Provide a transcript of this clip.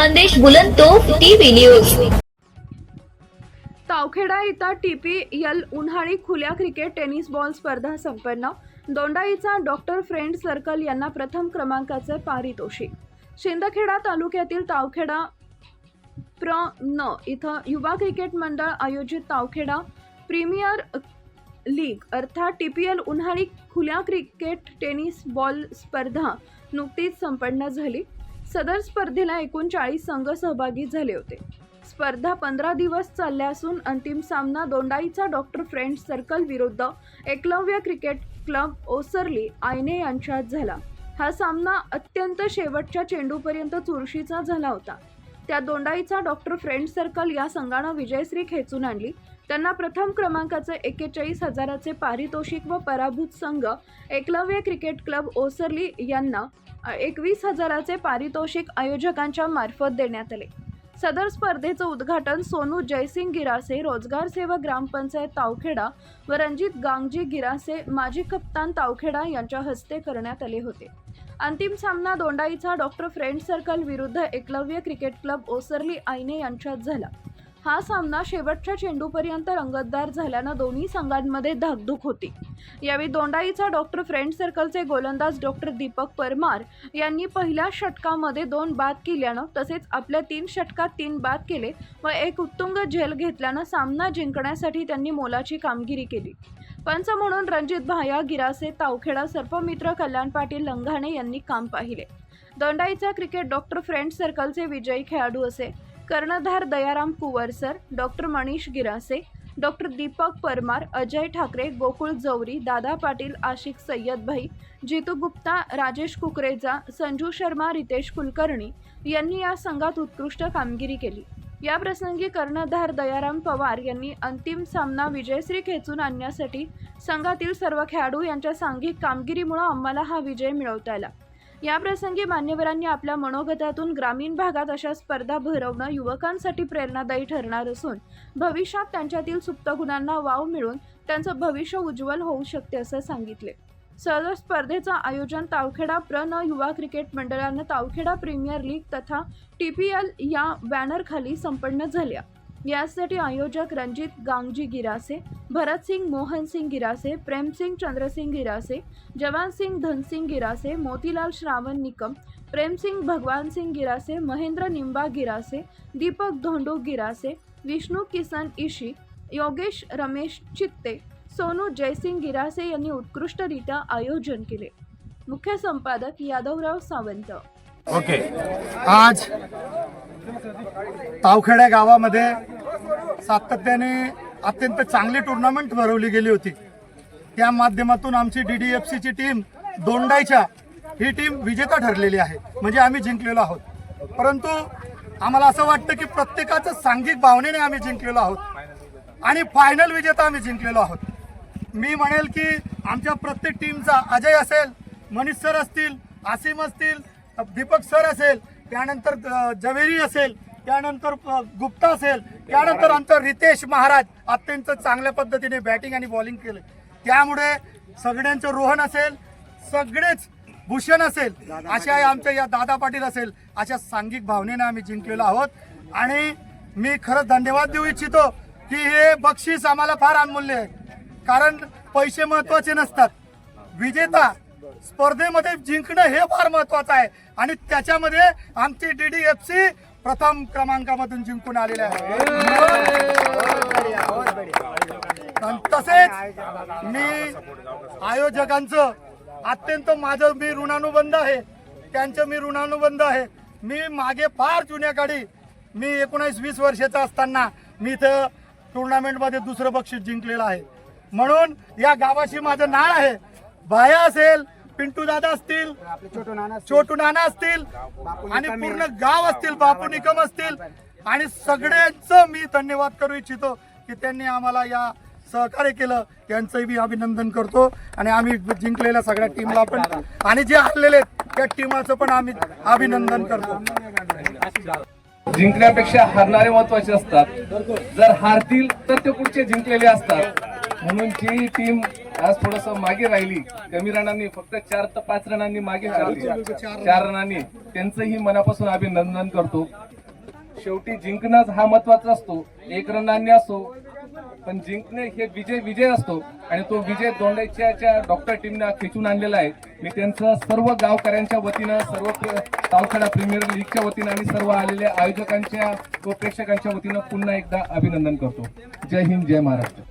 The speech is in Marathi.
संदेश बुलंदतोफ टीव्ही न्यूज। तावखेडा इथं TPL उन्हाळी खुल्या क्रिकेट टेनिस बॉल स्पर्धा संपन्न। दोंडाईचा डॉक्टर फ्रेंड सर्कल यांना प्रथम क्रमांकाचे पारितोषिक। शिंदखेडा तालुक्यातील तावखेडा प्र.न. इथं युवा क्रिकेट मंडळ आयोजित तावखेडा प्रीमियर लीग अर्थात TPL उन्हाळी खुल्या क्रिकेट टेनिस बॉल स्पर्धा नुकतीच संपन्न झाली। सदर स्पर्धेला एकूण 40 संघ सहभागी झाले होते। स्पर्धा 15 दिवस चालल्या असून अंतिम सामना दोंडाईचा डॉक्टर फ्रेंड सर्कल विरुद्ध एकलव्य क्रिकेट क्लब ओसरली आयने यांच्यात झाला। हा सामना अत्यंत शेवटच्या चेंडूपर्यंत चुरशीचा झाला होता। त्या दोंडाईचा डॉक्टर फ्रेंड सर्कल या संघानं विजयश्री खेचून आणली। त्यांना प्रथम क्रमांकाचे 41,000चे पारितोषिक व पराभूत संघ एकलव्य क्रिकेट क्लब ओसरली यांना 21,000चे पारितोषिक आयोजकांच्या मार्फत देण्यात आले। सदर स्पर्धेचं उद्घाटन सोनू जयसिंग गिरासे, रोजगार सेवक ग्रामपंचायत तावखेडा व रणजित गांगजी गिरासे, माजी कप्तान तावखेडा यांच्या हस्ते करण्यात आले होते। अंतिम सामना दोंडाईचा डॉक्टर फ्रेंड सर्कल विरुद्ध एकलव्य क्रिकेट क्लब ओसरली आयने यांच्यात झाला। हा सामना शेवटच्या चेंडूपर्यंत रंगतदार झाल्यानं दोन्ही संघांमध्ये धाकधूक होती। यावेळी दोंडाईचा डॉक्टर फ्रेंड सर्कलचे गोलंदाज डॉक्टर दीपक परमार यांनी पहिल्या षटकामध्ये 2 बाद केल्यानं तसेच आपल्या 3 षटकात 3 बाद केले व एक उत्तुंग झेल घेतल्यानं सामना जिंकण्यासाठी त्यांनी मोलाची कामगिरी केली। पंच म्हणून रणजित भाया गिरासे, तावखेडा सर्पमित्र कल्याण पाटील लंघाणे यांनी काम पाहिले। दोंडाईचा क्रिकेट डॉक्टर फ्रेंड सर्कलचे विजयी खेळाडू असे कर्णधार दयाराम कुवरसर, डॉक्टर मनीष गिरासे, डॉक्टर दीपक परमार, अजय ठाकरे, गोकुळ जवरी, दादा पाटील, आशिक सय्यद भाई, जितू गुप्ता, राजेश कुकरेजा, संजू शर्मा, रितेश कुलकर्णी यांनी या संघात उत्कृष्ट कामगिरी केली। या प्रसंगी कर्णधार दयाराम पवार यांनी अंतिम सामना विजयश्री खेचून आणण्यासाठी संघातील सर्व खेळाडू यांच्या सांघिक कामगिरीमुळे आम्हाला हा विजय मिळवता आला। या प्रसंगी मान्यवरांनी आपल्या मनोगतातून ग्रामीण भागात अशा स्पर्धा भरवणं युवकांसाठी प्रेरणादायी ठरणार असून भविष्यात त्यांच्यातील सुप्त गुणांना वाव मिळून त्यांचं भविष्य उज्ज्वल होऊ शकते असं सांगितले। सदर स्पर्धेचं आयोजन तावखेडा प्र.न. युवा क्रिकेट मंडळानं तावखेडा प्रीमियर लीग तथा TPL या बॅनरखाली संपन्न झाल्या। यासाठी आयोजक रणजित गांगजी गिरासे, भरतसिंग मोहनसिंग गिरासे, प्रेमसिंग चंद्रसिंग गिरासे, जवानसिंग धनसिंग गिरासे, मोतीलाल श्रावण निकम, प्रेमसिंग भगवान सिंग गिरासे, महेंद्र निंबा गिरासे, दीपक धोंडू गिरासे, विष्णू किसन इशी, योगेश रमेश चित्ते, सोनू जयसिंग गिरासे यांनी उत्कृष्टरित्या आयोजन केले। मुख्य संपादक यादवराव सावंत। ओके, आज तावखेडा गावामध्ये सातत्याने अत्यंत चांगली टुर्नामेंट भरवली गेली होती। त्या माध्यमातून आमची DDFCची टीम दोंडाईच्या ही टीम विजेता ठरलेली आहे, म्हणजे आम्ही जिंकलेलो आहोत। परंतु आम्हाला असं वाटतं की प्रत्येकाचं सांघिक भावनेने आम्ही जिंकलेलो आहोत आणि फायनल विजेता आम्ही जिंकलेलो आहोत। मी म्हणेल की आमच्या प्रत्येक टीमचा अजय असेल, मनीष सर असतील, आसिम असतील, दीपक सर असेल, त्यानंतर जवेरी असेल, त्यानंतर गुप्ता असेल, त्यानंतर आमचा रितेश महाराज अत्यंत चांगल्या पद्धतीने बॅटिंग आणि बॉलिंग केले। त्यामुळे सगळ्यांचं रोहन असेल, सगळेच भूषण असेल, अशा आमच्या या दादा पाटील असेल, अशा सांघिक भावनेने आम्ही जिंकलेलो आहोत। आणि मी खरंच धन्यवाद देऊ इच्छितो की हे बक्षीस आम्हाला फार अनमूल्य आहे, कारण पैसे महत्वाचे नसतात, विजेता स्पर्धेमध्ये जिंकणं हे फार महत्वाचं आहे आणि त्याच्यामध्ये आमची DDFC प्रथम क्रमांकामधून जिंकून आलेले आहे। तसेच मी आयोजकांचं अत्यंत माझं मी ऋणानुबंध आहे, त्यांचं मी ऋणानुबंध आहे। मी मागे फार जुन्या काळी मी 19-20 वर्षाचा असताना मी इथं टुर्नामेंटमध्ये दुसरं बक्षीस जिंकलेलं आहे, म्हणून या गावाशी माझं नाळ आहे। भाया असेल, पिंटू दादा असतील, छोटू नाना असतील आणि पूर्ण गाव असतील, बापू निकम असतील आणि सगळ्यांचं मी धन्यवाद करू इच्छितो की त्यांनी आम्हाला या सहकार्य केलं, त्यांचंही मी अभिनंदन करतो। आणि आम्ही जिंकलेल्या सगळ्या टीमला पण आणि जे हरलेले त्या टीमाचं पण आम्ही अभिनंदन करतो। जिंकण्यापेक्षा हारणारे महत्वाचे असतात, जर हारतील तर ते पुढचे जिंकलेले असतात। म्हणून जी टीम आज थोडस मागे राहिली, कमी रनांनी फक्त 4 ते 5 रनांनी मागे हरली, 4 रनांनी, त्यांचंही मनापासून अभिनंदन करतो। शेवटी जिंकणं हा महत्वाचा असतो, एक रनाने असो, पण जिंकणे हे विजय असतो आणि तो विजय दोंडाईच्या डॉक्टर टीमने खेचून आणलेला आहे. मी त्यांचं सर्व गावकऱ्यांच्या वतीनं, सर्व तावखेडा प्रीमियर लीगच्या वतीनं आणि सर्व आलेल्या आयोजकांच्या व प्रेक्षकांच्या वतीनं पुन्हा एकदा अभिनंदन करतो. जय हिंद, जय महाराष्ट्र.